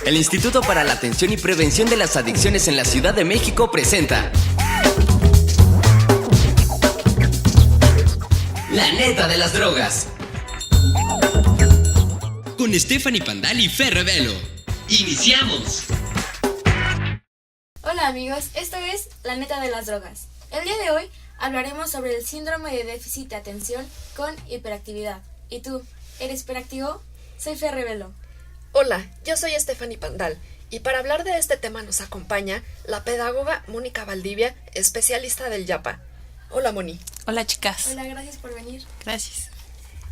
El Instituto para la Atención y Prevención de las Adicciones en la Ciudad de México presenta La Neta de las Drogas, con Stephanie Pandal y Fer Revelo. ¡Iniciamos! Hola amigos, esto es La Neta de las Drogas. El día de hoy hablaremos sobre el síndrome de déficit de atención con hiperactividad. ¿Y tú, eres hiperactivo? Soy Fer Revelo. Hola, yo soy Stephanie Pandal y para hablar de este tema nos acompaña la pedagoga Mónica Valdivia, especialista del YAPA. Hola Moni. Hola chicas. Hola, gracias por venir. Gracias.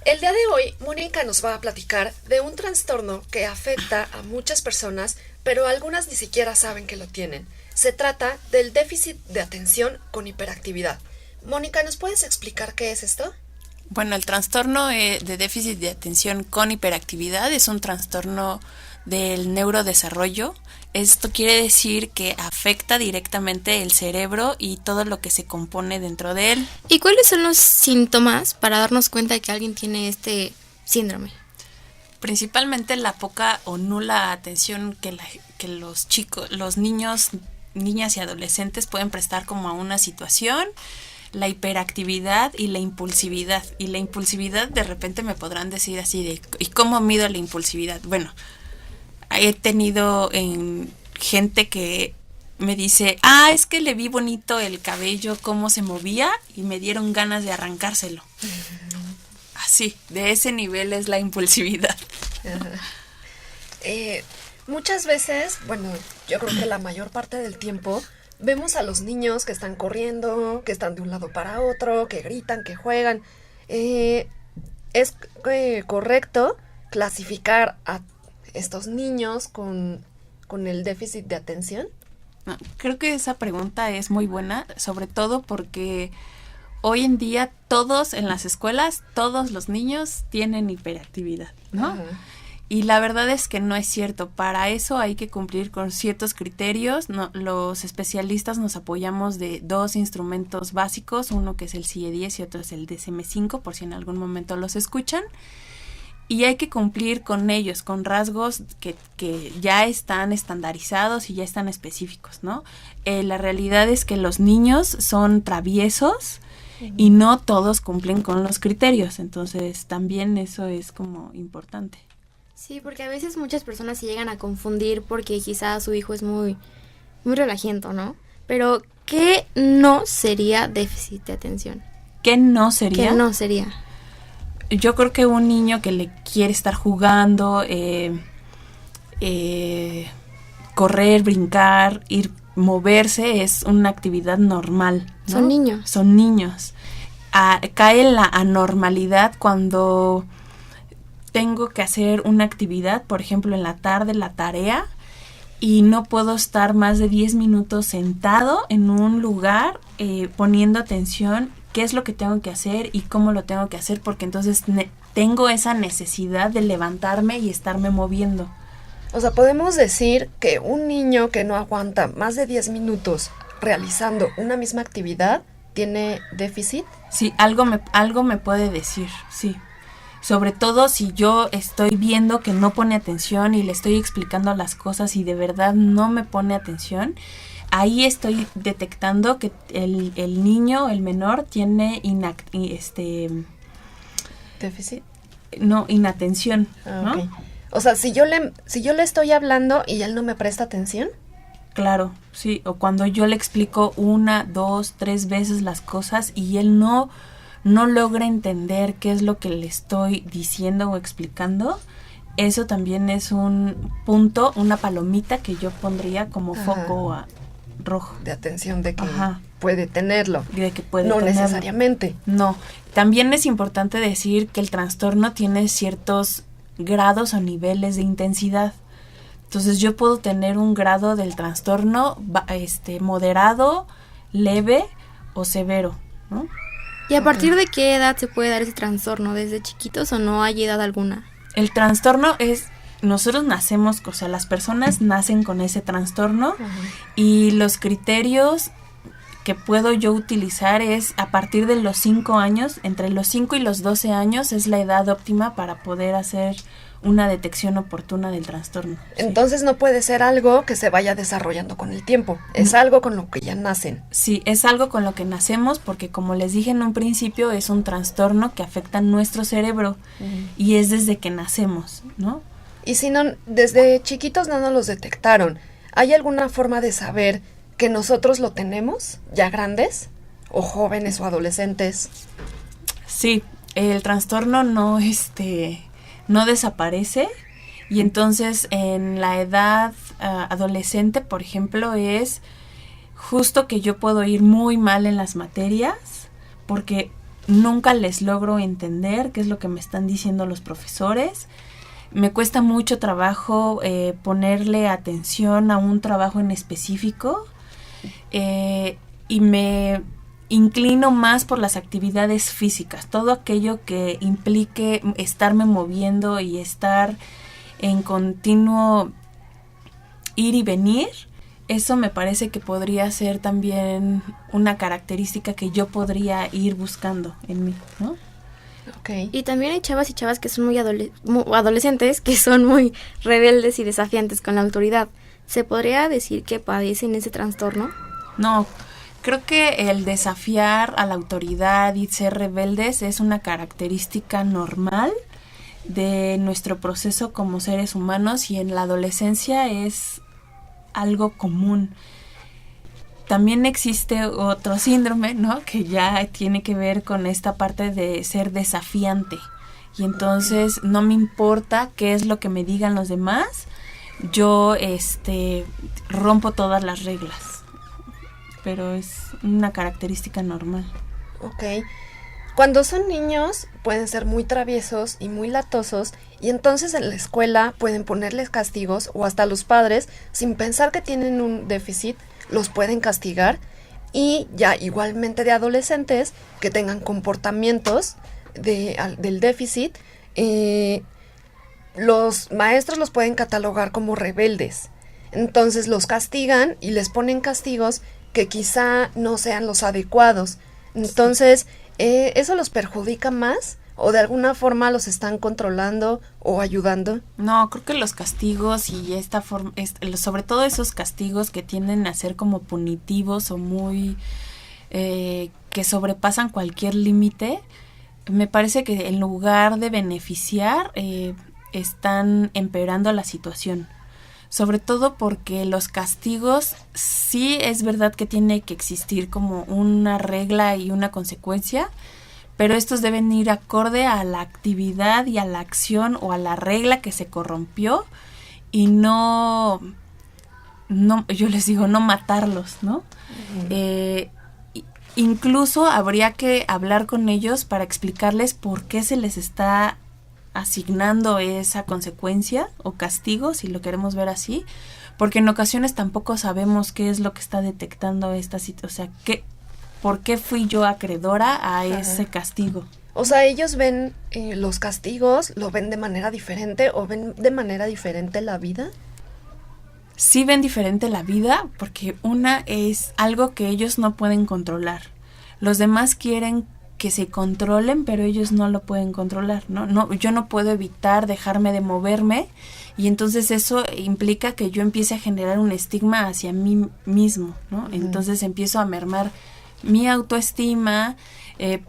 El día de hoy Mónica nos va a platicar de un trastorno que afecta a muchas personas, pero algunas ni siquiera saben que lo tienen. Se trata del déficit de atención con hiperactividad. Mónica, ¿nos puedes explicar qué es esto? Bueno, el trastorno de déficit de atención con hiperactividad es un trastorno del neurodesarrollo. Esto quiere decir que afecta directamente el cerebro y todo lo que se compone dentro de él. ¿Y cuáles son los síntomas para darnos cuenta de que alguien tiene este síndrome? Principalmente la poca o nula atención que los chicos, los niños, niñas y adolescentes pueden prestar como a una situación. La hiperactividad y la impulsividad. Y la impulsividad de repente me podrán decir así de, ¿y cómo mido la impulsividad? Bueno, he tenido gente que me dice, es que le vi bonito el cabello, cómo se movía y me dieron ganas de arrancárselo. Así, de ese nivel es la impulsividad. Muchas veces, bueno, yo creo que la mayor parte del tiempo vemos a los niños que están corriendo, que están de un lado para otro, que gritan, que juegan. ¿Es correcto clasificar a estos niños con el déficit de atención? No, creo que esa pregunta es muy buena, sobre todo porque hoy en día todos en las escuelas, todos los niños tienen hiperactividad, ¿no? Ajá. Y la verdad es que no es cierto. Para eso hay que cumplir con ciertos criterios. Los especialistas nos apoyamos de dos instrumentos básicos, uno que es el CIE-10 y otro es el DSM-5, por si en algún momento los escuchan. Y hay que cumplir con ellos, con rasgos que ya están estandarizados y ya están específicos, ¿no? La realidad es que los niños son traviesos y no todos cumplen con los criterios. Entonces también eso es como importante. Sí, porque a veces muchas personas se llegan a confundir porque quizás su hijo es muy relajiento, ¿no? Pero, ¿qué no sería déficit de atención? ¿Qué no sería? ¿Qué no sería? Yo creo que un niño que le quiere estar jugando, correr, brincar, moverse, es una actividad normal, ¿no? Son niños. Son niños. Cae en la anormalidad cuando tengo que hacer una actividad, por ejemplo, en la tarde, la tarea, y no puedo estar más de 10 minutos sentado en un lugar poniendo atención qué es lo que tengo que hacer y cómo lo tengo que hacer, porque entonces tengo esa necesidad de levantarme y estarme moviendo. O sea, podemos decir que un niño que no aguanta más de 10 minutos realizando una misma actividad tiene déficit. Sí, algo me puede decir, sí. Sobre todo si yo estoy viendo que no pone atención y le estoy explicando las cosas y de verdad no me pone atención, ahí estoy detectando que el niño, el menor, tiene ¿déficit? No, inatención, ¿no? Okay. O sea, si yo le estoy hablando y él no me presta atención. Claro, sí. O cuando yo le explico 1, 2, 3 veces las cosas y él no logra entender qué es lo que le estoy diciendo o explicando, eso también es un punto, una palomita que yo pondría como foco rojo. De atención de que puede tenerlo. De que puede no tenerlo. Necesariamente. No. También es importante decir que el trastorno tiene ciertos grados o niveles de intensidad. Entonces yo puedo tener un grado del trastorno moderado, leve o severo, ¿no? ¿Y a partir de qué edad se puede dar ese trastorno? ¿Desde chiquitos o no hay edad alguna? El trastorno nosotros nacemos, o sea, las personas nacen con ese trastorno y los criterios que puedo yo utilizar es a partir de los 5 años, entre los 5 y los 12 años es la edad óptima para poder hacer una detección oportuna del trastorno. Entonces no puede ser algo que se vaya desarrollando con el tiempo, es algo con lo que ya nacen. Sí, es algo con lo que nacemos porque como les dije en un principio es un trastorno que afecta nuestro cerebro y es desde que nacemos, ¿no? Y si no, desde chiquitos no nos los detectaron, ¿hay alguna forma de saber que nosotros lo tenemos ya grandes o jóvenes o adolescentes? Sí, el trastorno no desaparece y entonces en la edad adolescente, por ejemplo, es justo que yo puedo ir muy mal en las materias porque nunca les logro entender qué es lo que me están diciendo los profesores. Me cuesta mucho trabajo ponerle atención a un trabajo en específico y me inclino más por las actividades físicas, todo aquello que implique estarme moviendo y estar en continuo ir y venir. Eso me parece que podría ser también una característica que yo podría ir buscando en mí, ¿no? Okay. Y también hay chavas y chavas que son muy adolescentes, que son muy rebeldes y desafiantes con la autoridad. ¿Se podría decir que padecen ese trastorno? No, creo que el desafiar a la autoridad y ser rebeldes es una característica normal de nuestro proceso como seres humanos y en la adolescencia es algo común. También existe otro síndrome, ¿no? Que ya tiene que ver con esta parte de ser desafiante. Y entonces no me importa qué es lo que me digan los demás, yo rompo todas las reglas. Pero es una característica normal. Ok. Cuando son niños pueden ser muy traviesos y muy latosos y entonces en la escuela pueden ponerles castigos o hasta los padres, sin pensar que tienen un déficit, los pueden castigar y ya igualmente de adolescentes que tengan comportamientos del déficit, los maestros los pueden catalogar como rebeldes. Entonces los castigan y les ponen castigos que quizá no sean los adecuados. Entonces, ¿eso los perjudica más? ¿O de alguna forma los están controlando o ayudando? No, creo que los castigos y esta forma, sobre todo esos castigos que tienden a ser como punitivos o muy, que sobrepasan cualquier límite, me parece que en lugar de beneficiar, están empeorando la situación. Sobre todo porque los castigos sí es verdad que tiene que existir como una regla y una consecuencia, pero estos deben ir acorde a la actividad y a la acción o a la regla que se corrompió y no yo les digo, no matarlos, ¿no? Incluso habría que hablar con ellos para explicarles por qué se les está asignando esa consecuencia o castigo, si lo queremos ver así, porque en ocasiones tampoco sabemos qué es lo que está detectando esta situación, o sea, ¿por qué fui yo acreedora a ese castigo? O sea, ellos ven los castigos, lo ven de manera diferente o ven de manera diferente la vida. Sí ven diferente la vida porque una es algo que ellos no pueden controlar. Los demás quieren que se controlen, pero ellos no lo pueden controlar, ¿no? Yo no puedo evitar dejarme de moverme y entonces eso implica que yo empiece a generar un estigma hacia mí mismo, ¿no? Entonces empiezo a mermar mi autoestima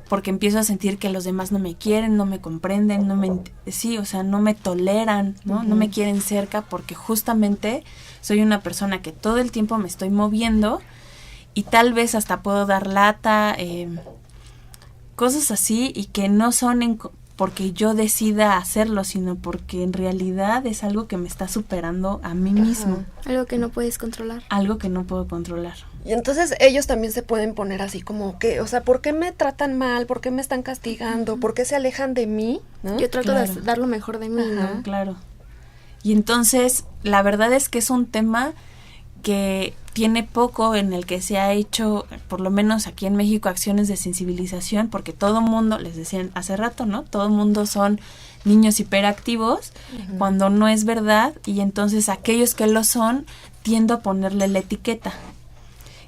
porque empiezo a sentir que los demás no me quieren, no me comprenden, no me toleran, ¿no? No me quieren cerca porque justamente soy una persona que todo el tiempo me estoy moviendo y tal vez hasta puedo dar lata, cosas así y que no son porque yo decida hacerlo, sino porque en realidad es algo que me está superando a mí mismo. Algo que no puedes controlar. Algo que no puedo controlar. Y entonces ellos también se pueden poner así como que, o sea, ¿por qué me tratan mal? ¿Por qué me están castigando? ¿Por qué se alejan de mí? ¿No? Yo trato de dar lo mejor de mí, ¿no? Claro. Y entonces, la verdad es que es un tema que tiene poco en el que se ha hecho, por lo menos aquí en México, acciones de sensibilización, porque todo mundo, les decían hace rato, ¿no? Todo mundo son niños hiperactivos, cuando no es verdad, y entonces aquellos que lo son, tiendo a ponerle la etiqueta.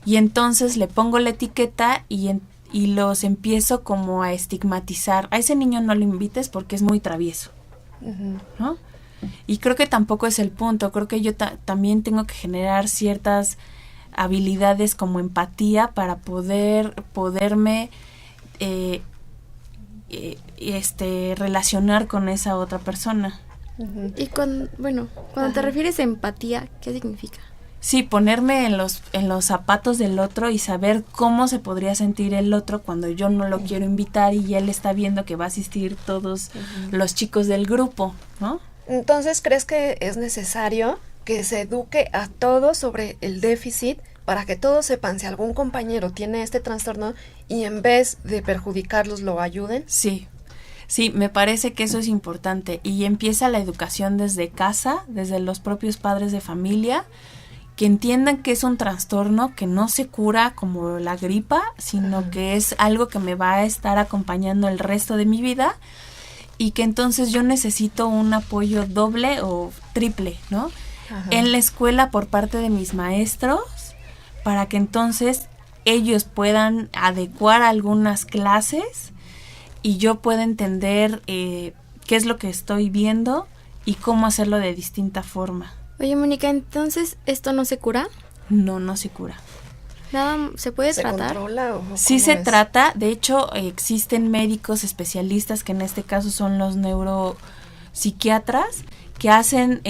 Y entonces le pongo la etiqueta y los empiezo como a estigmatizar. A ese niño no lo invites porque es muy travieso, ¿no? Y creo que tampoco es el punto. Creo que yo también tengo que generar ciertas habilidades como empatía para poderme relacionar con esa otra persona. Y cuando te refieres a empatía, ¿qué significa? Sí, ponerme en los zapatos del otro y saber cómo se podría sentir el otro cuando yo no lo quiero invitar y él está viendo que va a asistir todos los chicos del grupo, ¿no? Entonces, ¿crees que es necesario que se eduque a todos sobre el déficit para que todos sepan si algún compañero tiene este trastorno y en vez de perjudicarlos lo ayuden? Sí, me parece que eso es importante y empieza la educación desde casa, desde los propios padres de familia, que entiendan que es un trastorno que no se cura como la gripa, sino que es algo que me va a estar acompañando el resto de mi vida y que entonces yo necesito un apoyo doble o triple, ¿no? En la escuela por parte de mis maestros, para que entonces ellos puedan adecuar algunas clases y yo pueda entender qué es lo que estoy viendo y cómo hacerlo de distinta forma. Oye, Mónica, entonces, ¿esto no se cura? No se cura. ¿Nada se puede ¿Se tratar? controla o Sí cómo se es? trata, de hecho existen médicos especialistas que en este caso son los neuropsiquiatras que hacen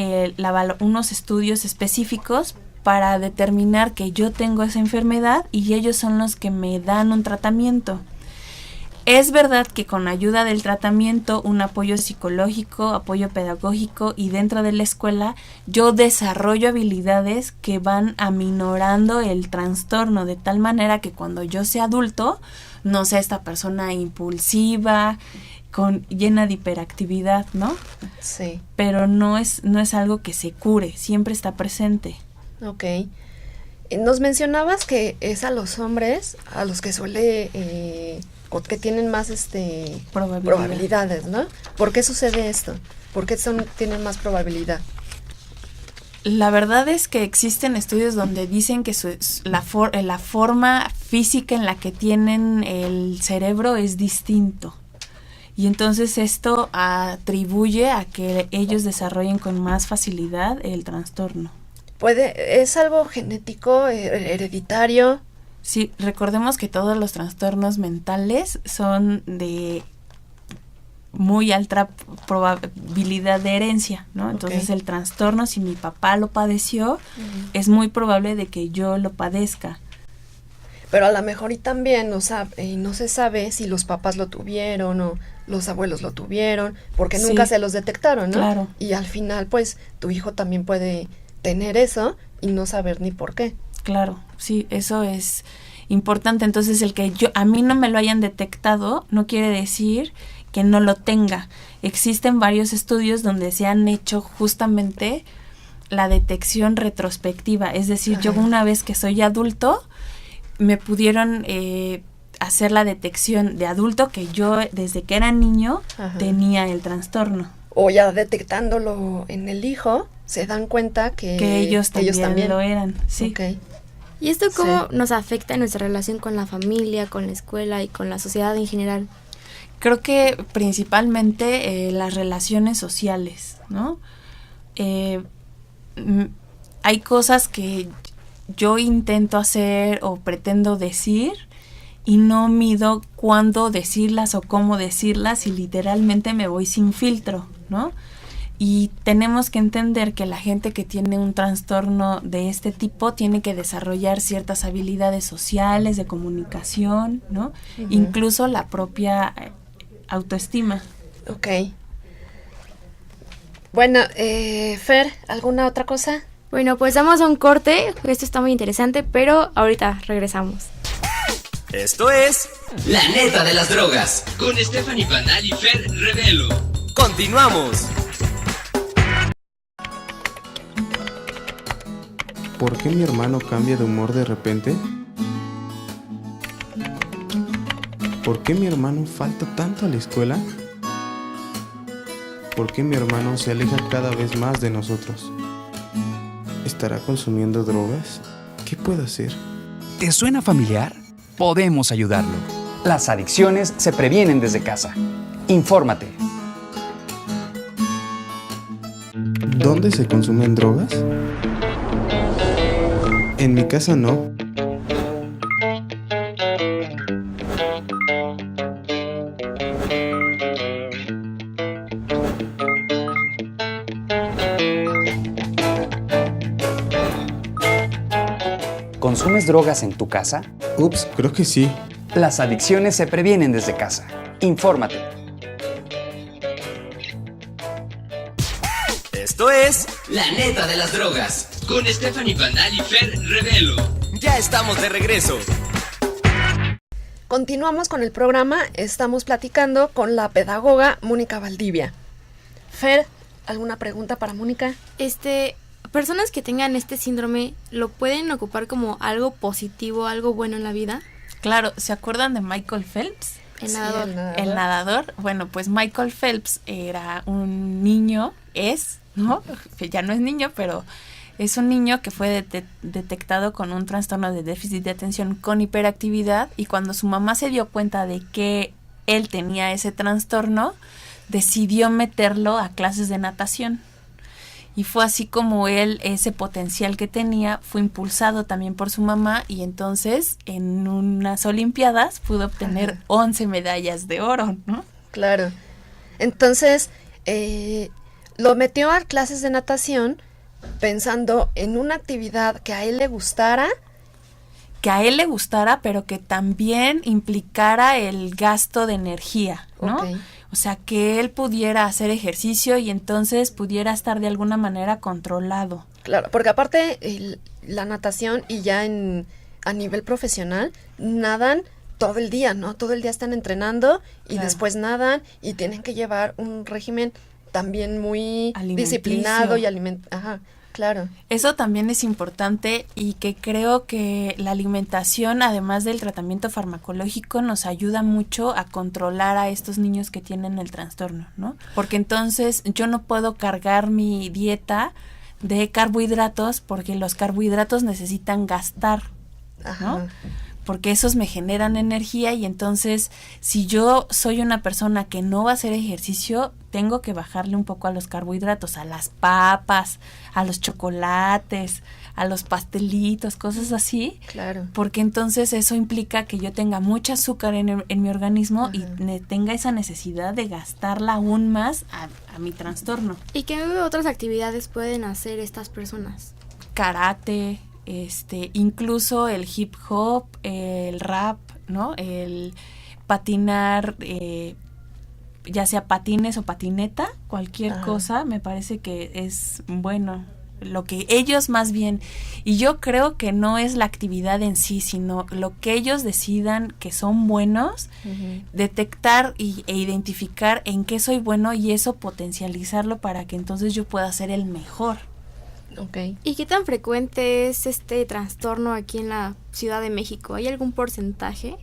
unos estudios específicos para determinar que yo tengo esa enfermedad y ellos son los que me dan un tratamiento. Es verdad que con ayuda del tratamiento, un apoyo psicológico, apoyo pedagógico y dentro de la escuela, yo desarrollo habilidades que van aminorando el trastorno de tal manera que cuando yo sea adulto, no sea esta persona impulsiva, llena de hiperactividad, ¿no? Sí. Pero no es algo que se cure, siempre está presente. Ok. Nos mencionabas que es a los hombres a los que suele o que tienen más probabilidades, ¿no? ¿Por qué sucede esto? ¿Por qué tienen más probabilidad? La verdad es que existen estudios donde dicen que la forma física en la que tienen el cerebro es distinto. Y entonces esto atribuye a que ellos desarrollen con más facilidad el trastorno. ¿Es algo genético, hereditario? Sí, recordemos que todos los trastornos mentales son de muy alta probabilidad de herencia, ¿no? Entonces el trastorno, si mi papá lo padeció, es muy probable de que yo lo padezca. Pero a lo mejor y también no se sabe si los papás lo tuvieron o los abuelos lo tuvieron, porque nunca se los detectaron, ¿no? Claro. Y al final, pues, tu hijo también puede tener eso y no saber ni por qué. Claro, sí, eso es importante. Entonces el que a mí no me lo hayan detectado no quiere decir que no lo tenga. Existen varios estudios donde se han hecho justamente la detección retrospectiva, es decir, yo una vez que soy adulto me pudieron hacer la detección de adulto que yo desde que era niño tenía el trastorno. O ya detectándolo en el hijo, se dan cuenta que ellos también lo eran, sí. Okay. ¿Y esto cómo nos afecta en nuestra relación con la familia, con la escuela y con la sociedad en general? Creo que principalmente las relaciones sociales, ¿no? Hay cosas que yo intento hacer o pretendo decir y no mido cuándo decirlas o cómo decirlas y literalmente me voy sin filtro, ¿no? Y tenemos que entender que la gente que tiene un trastorno de este tipo tiene que desarrollar ciertas habilidades sociales, de comunicación, ¿no? Incluso la propia autoestima. Ok. Bueno, Fer, ¿alguna otra cosa? Bueno, pues vamos a un corte. Esto está muy interesante, pero ahorita regresamos. Esto es La Neta de las Drogas. Con Stephanie Banal y Fer Revelo. Continuamos. ¿Por qué mi hermano cambia de humor de repente? ¿Por qué mi hermano falta tanto a la escuela? ¿Por qué mi hermano se aleja cada vez más de nosotros? ¿Estará consumiendo drogas? ¿Qué puedo hacer? ¿Te suena familiar? Podemos ayudarlo. Las adicciones se previenen desde casa. Infórmate. ¿Dónde se consumen drogas? En mi casa no. ¿Consumes drogas en tu casa? Ups, creo que sí. Las adicciones se previenen desde casa. Infórmate. Esto es La neta de las drogas. Con Stephanie Pandal y Fer Revelo. Ya estamos de regreso. Continuamos con el programa. Estamos platicando con la pedagoga Mónica Valdivia. Fer, ¿alguna pregunta para Mónica? Personas que tengan este síndrome, ¿lo pueden ocupar como algo positivo, algo bueno en la vida? Claro, ¿se acuerdan de Michael Phelps? El nadador. El nadador. Bueno, pues Michael Phelps era un niño, ¿no? Ya no es niño, pero es un niño que fue detectado con un trastorno de déficit de atención con hiperactividad, y cuando su mamá se dio cuenta de que él tenía ese trastorno, decidió meterlo a clases de natación. Y fue así como él, ese potencial que tenía, fue impulsado también por su mamá, y entonces en unas olimpiadas pudo obtener 11 medallas de oro, ¿no? Claro. Entonces, lo metió a clases de natación pensando en una actividad que a él le gustara. Que a él le gustara, pero que también implicara el gasto de energía, ¿no? Okay. O sea, que él pudiera hacer ejercicio y entonces pudiera estar de alguna manera controlado. Claro, porque aparte la natación y ya a nivel profesional nadan todo el día, ¿no? Todo el día están entrenando y Claro. después nadan y tienen que llevar un régimen también muy Alimenticio. disciplinado y Ajá, claro. Eso también es importante, y que creo que la alimentación, además del tratamiento farmacológico, nos ayuda mucho a controlar a estos niños que tienen el trastorno, ¿no? Porque entonces yo no puedo cargar mi dieta de carbohidratos, porque los carbohidratos necesitan gastar, Ajá. ¿no? Porque esos me generan energía, y entonces si yo soy una persona que no va a hacer ejercicio, tengo que bajarle un poco a los carbohidratos, a las papas, a los chocolates, a los pastelitos, cosas así. Claro. Porque entonces eso implica que yo tenga mucho azúcar en mi organismo. Ajá. Y tenga esa necesidad de gastarla aún más a mi trastorno. ¿Y qué otras actividades pueden hacer estas personas? Karate, incluso el hip hop, el rap, ¿no? El patinar, ya sea patines o patineta, cualquier cosa, me parece que es bueno. Lo que ellos más bien, y yo creo que no es la actividad en sí, sino lo que ellos decidan que son buenos, detectar e identificar en qué soy bueno, y eso potencializarlo para que entonces yo pueda ser el mejor. Okay. ¿Y qué tan frecuente es este trastorno aquí en la Ciudad de México? ¿Hay algún porcentaje?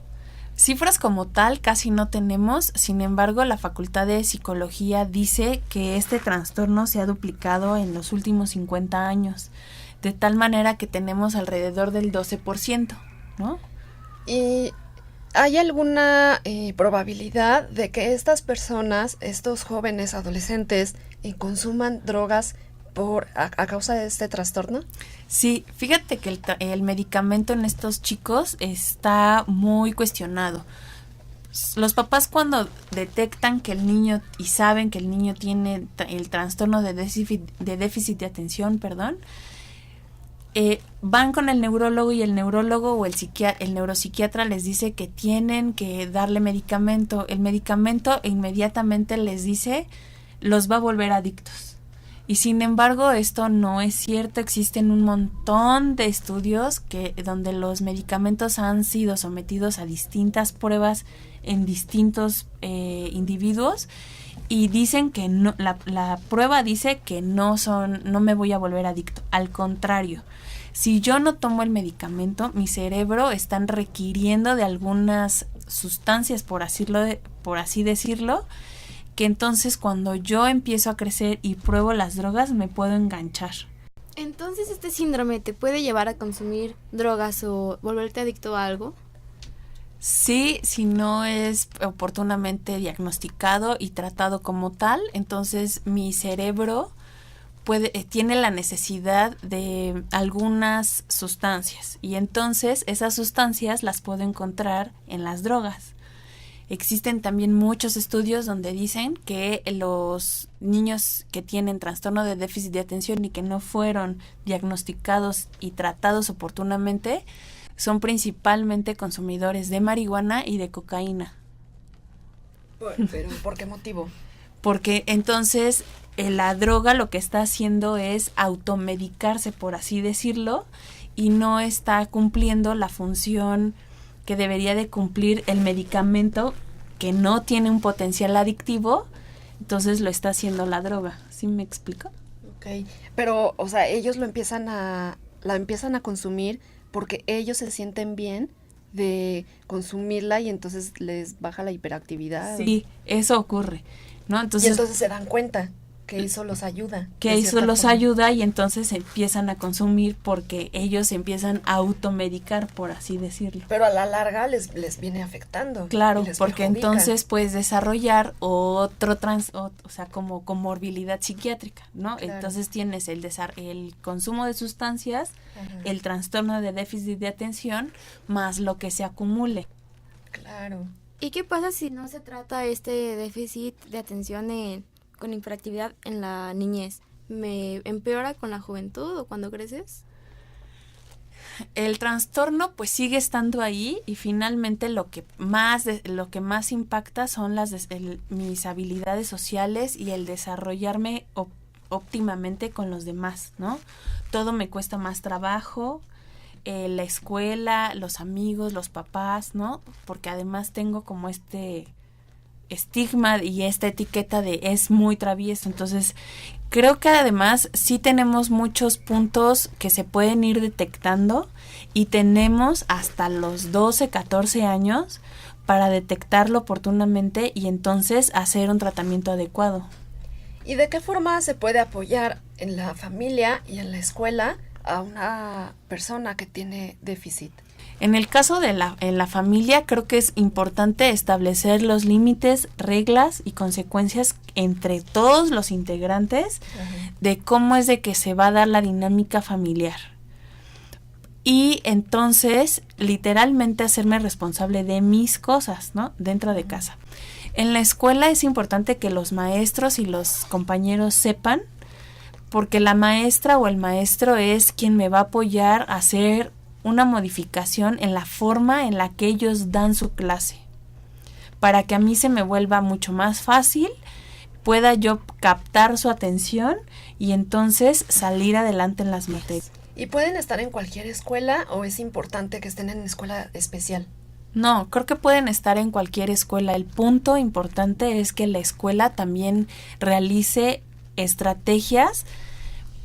Cifras como tal casi no tenemos, sin embargo la Facultad de Psicología dice que este trastorno se ha duplicado en los últimos 50 años, de tal manera que tenemos alrededor del 12%, ¿no? ¿Y hay alguna probabilidad de que estas personas, estos jóvenes adolescentes, consuman drogas a causa de este trastorno? Sí, fíjate que el medicamento en estos chicos está muy cuestionado. Los papás, cuando detectan que el niño y saben que el niño tiene el trastorno de déficit de atención, van con el neurólogo, y el neurólogo o el neuropsiquiatra les dice que tienen que darle medicamento. El medicamento inmediatamente les dice los va a volver adictos. Y sin embargo, esto no es cierto. Existen un montón de estudios donde los medicamentos han sido sometidos a distintas pruebas en distintos individuos, y dicen que no, la prueba dice que no me voy a volver adicto. Al contrario, si yo no tomo el medicamento, mi cerebro está requiriendo de algunas sustancias, por así decirlo, que entonces cuando yo empiezo a crecer y pruebo las drogas, me puedo enganchar. Entonces, ¿este síndrome te puede llevar a consumir drogas o volverte adicto a algo? Sí, si no es oportunamente diagnosticado y tratado como tal, entonces mi cerebro tiene la necesidad de algunas sustancias y entonces esas sustancias las puedo encontrar en las drogas. Existen también muchos estudios donde dicen que los niños que tienen trastorno de déficit de atención y que no fueron diagnosticados y tratados oportunamente son principalmente consumidores de marihuana y de cocaína. ¿Pero por qué motivo? Porque entonces la droga lo que está haciendo es automedicarse, por así decirlo, y no está cumpliendo la función que debería de cumplir el medicamento, que no tiene un potencial adictivo, entonces lo está haciendo la droga. ¿Sí me explico? Ok, pero, o sea, ellos la empiezan a consumir porque ellos se sienten bien de consumirla y entonces les baja la hiperactividad. Sí, eso ocurre, ¿no? Y entonces se dan cuenta que eso los ayuda. Que eso los ayuda y entonces empiezan a consumir porque ellos empiezan a automedicar, por así decirlo. Pero a la larga les viene afectando. Claro, les porque perjudica. entonces puedes desarrollar otro o sea, como comorbilidad psiquiátrica, ¿no? Claro. Entonces tienes el consumo de sustancias, Ajá. el trastorno de déficit de atención, más lo que se acumule. Claro. ¿Y qué pasa si no se trata este déficit de atención con hiperactividad en la niñez? ¿Me empeora con la juventud o cuando creces? El trastorno pues sigue estando ahí y finalmente lo que más impacta son mis habilidades sociales y el desarrollarme óptimamente con los demás, ¿no? Todo me cuesta más trabajo, la escuela, los amigos, los papás, ¿no? Porque además tengo como este estigma y esta etiqueta de es muy travieso. Entonces, creo que además sí tenemos muchos puntos que se pueden ir detectando y tenemos hasta los 12, 14 años para detectarlo oportunamente y entonces hacer un tratamiento adecuado. ¿Y de qué forma se puede apoyar en la familia y en la escuela a una persona que tiene déficit? En el caso de en la familia, creo que es importante establecer los límites, reglas y consecuencias entre todos los integrantes de cómo es de que se va a dar la dinámica familiar. Y entonces, literalmente hacerme responsable de mis cosas, ¿no? Dentro de casa. En la escuela es importante que los maestros y los compañeros sepan, porque la maestra o el maestro es quien me va a apoyar a hacer una modificación en la forma en la que ellos dan su clase, para que a mí se me vuelva mucho más fácil, pueda yo captar su atención y entonces salir adelante en las materias. ¿Y pueden estar en cualquier escuela o es importante que estén en escuela especial? No, creo que pueden estar en cualquier escuela. El punto importante es que la escuela también realice estrategias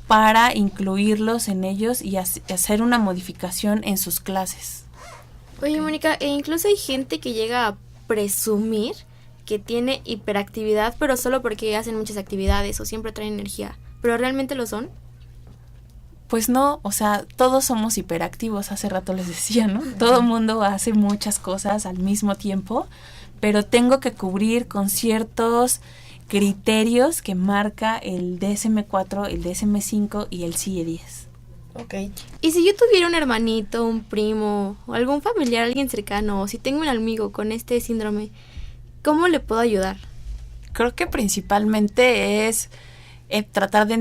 para incluirlos en ellos y hacer una modificación en sus clases. Oye, Mónica, incluso hay gente que llega a presumir que tiene hiperactividad, pero solo porque hacen muchas actividades o siempre traen energía. ¿Pero realmente lo son? Pues no, o sea, todos somos hiperactivos, hace rato les decía, ¿no? Todo mundo hace muchas cosas al mismo tiempo, pero tengo que cubrir con ciertos criterios que marca el DSM-4, el DSM-5 y el CIE-10. Ok. Y si yo tuviera un hermanito, un primo, o algún familiar, alguien cercano, o si tengo un amigo con este síndrome, ¿cómo le puedo ayudar? Creo que principalmente es tratar de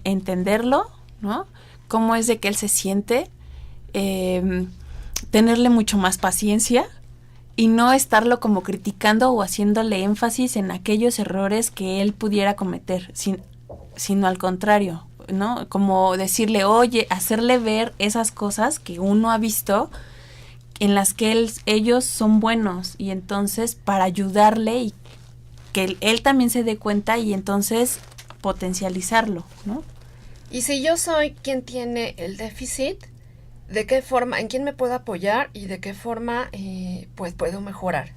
entenderlo, ¿no? Cómo es de que él se siente, tenerle mucho más paciencia y no estarlo como criticando o haciéndole énfasis en aquellos errores que él pudiera cometer, sino al contrario, ¿no? Como decirle, oye, hacerle ver esas cosas que uno ha visto en las que ellos son buenos y entonces para ayudarle y que él también se dé cuenta y entonces potencializarlo, ¿no? Y si yo soy quien tiene el déficit, ¿de qué forma, en quién me puedo apoyar y de qué forma pues puedo mejorar?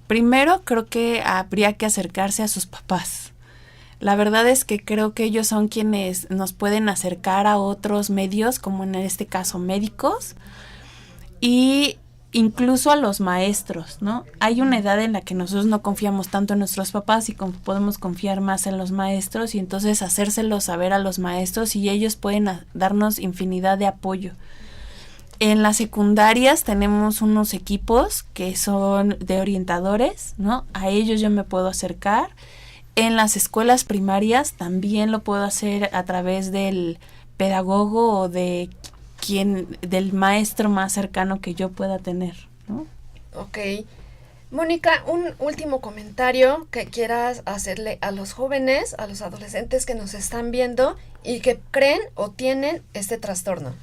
Primero creo que habría que acercarse a sus papás. La verdad es que creo que ellos son quienes nos pueden acercar a otros medios, como en este caso médicos, y incluso a los maestros, ¿no? Hay una edad en la que nosotros no confiamos tanto en nuestros papás y podemos confiar más en los maestros, y entonces hacérselo saber a los maestros, y ellos pueden darnos infinidad de apoyo. En las secundarias tenemos unos equipos que son de orientadores, ¿no? A ellos yo me puedo acercar. En las escuelas primarias también lo puedo hacer a través del pedagogo o del maestro más cercano que yo pueda tener, ¿no? Ok. Mónica, un último comentario que quieras hacerle a los jóvenes, a los adolescentes que nos están viendo y que creen o tienen este trastorno.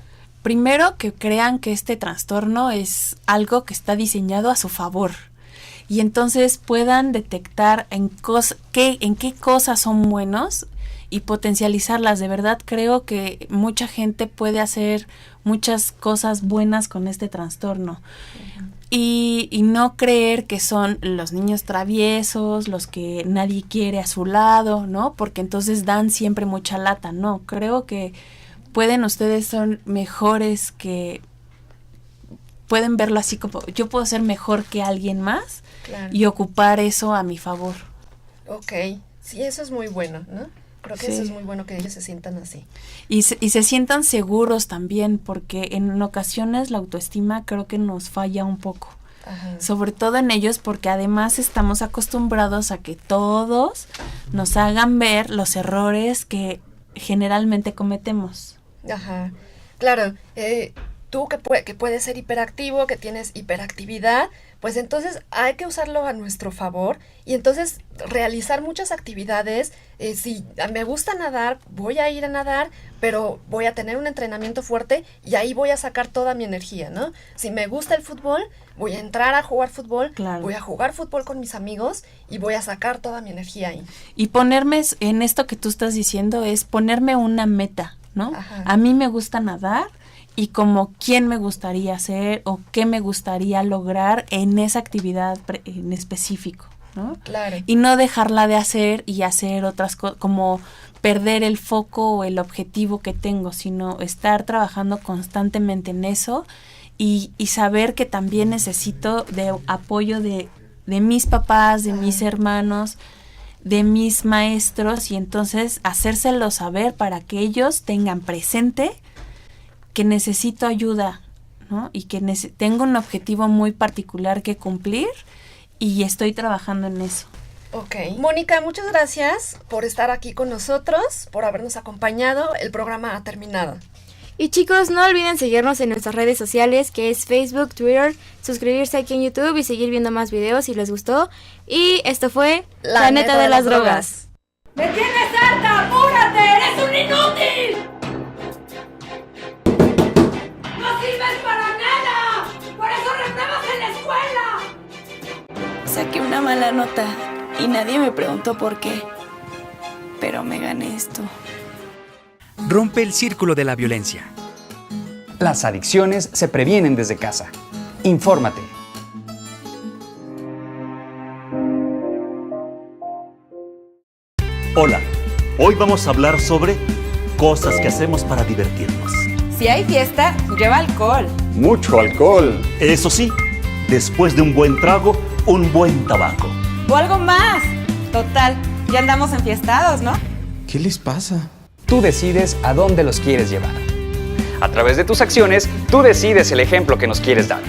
Primero, que crean que este trastorno es algo que está diseñado a su favor, y entonces puedan detectar en qué cosas son buenos y potencializarlas. De verdad creo que mucha gente puede hacer muchas cosas buenas con este trastorno. Uh-huh. Y no creer que son los niños traviesos, los que nadie quiere a su lado, ¿no? Porque entonces dan siempre mucha lata. No, creo que ustedes son mejores, que pueden verlo así como yo puedo ser mejor que alguien más. Claro. Y ocupar eso a mi favor. Ok, sí, eso es muy bueno, ¿no? Creo que eso es muy bueno, que ellos se sientan así. Y se sientan seguros también, porque en ocasiones la autoestima creo que nos falla un poco. Ajá. Sobre todo en ellos, porque además estamos acostumbrados a que todos nos hagan ver los errores que generalmente cometemos. Ajá, claro. Tú que puedes ser hiperactivo, que tienes hiperactividad, pues entonces hay que usarlo a nuestro favor y entonces realizar muchas actividades. Si me gusta nadar, voy a ir a nadar, pero voy a tener un entrenamiento fuerte y ahí voy a sacar toda mi energía, ¿no? Si me gusta el fútbol, voy a entrar a jugar fútbol, claro. Voy a jugar fútbol con mis amigos y voy a sacar toda mi energía ahí. Y ponerme, en esto que tú estás diciendo, es ponerme una meta, ¿no? Ajá. A mí me gusta nadar, y como quién me gustaría ser o qué me gustaría lograr en esa actividad en específico, ¿no? Claro. Y no dejarla de hacer y hacer otras cosas, como perder el foco o el objetivo que tengo, sino estar trabajando constantemente en eso y saber que también necesito de apoyo de mis papás, de mis hermanos, de mis maestros, y entonces hacérselo saber para que ellos tengan presente que necesito ayuda, ¿no? Y que tengo un objetivo muy particular que cumplir y estoy trabajando en eso. Ok. Mónica, muchas gracias por estar aquí con nosotros, por habernos acompañado. El programa ha terminado. Y chicos, no olviden seguirnos en nuestras redes sociales, que es Facebook, Twitter, suscribirse aquí en YouTube y seguir viendo más videos si les gustó. Y esto fue La Neta de las Drogas. ¡Me tienes harta! ¡Apúrate! ¡Eres un inútil! ¡No sirves para nada! ¡Por eso repruebas en la escuela! Saqué una mala nota y nadie me preguntó por qué. Pero me gané esto. Rompe el círculo de la violencia. Las adicciones se previenen desde casa. Infórmate. Hola, hoy vamos a hablar sobre cosas que hacemos para divertirnos. Si hay fiesta, lleva alcohol. Mucho alcohol. Eso sí, después de un buen trago, un buen tabaco. O algo más. Total, ya andamos enfiestados, ¿no? ¿Qué les pasa? Tú decides a dónde los quieres llevar. A través de tus acciones, tú decides el ejemplo que nos quieres dar.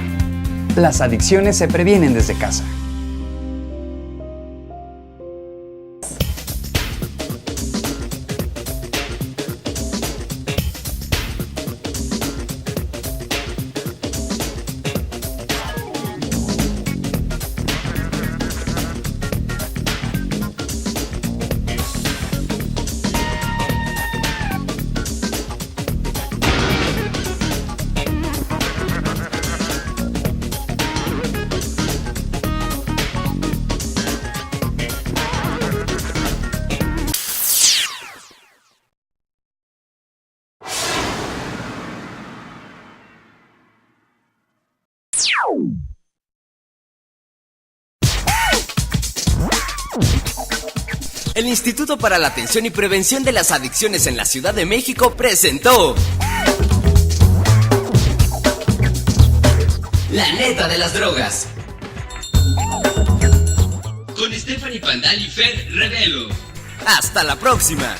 Las adicciones se previenen desde casa. El Instituto para la Atención y Prevención de las Adicciones en la Ciudad de México presentó La neta de las drogas. Con Stephanie Pandal y Fer Revelo. Hasta la próxima.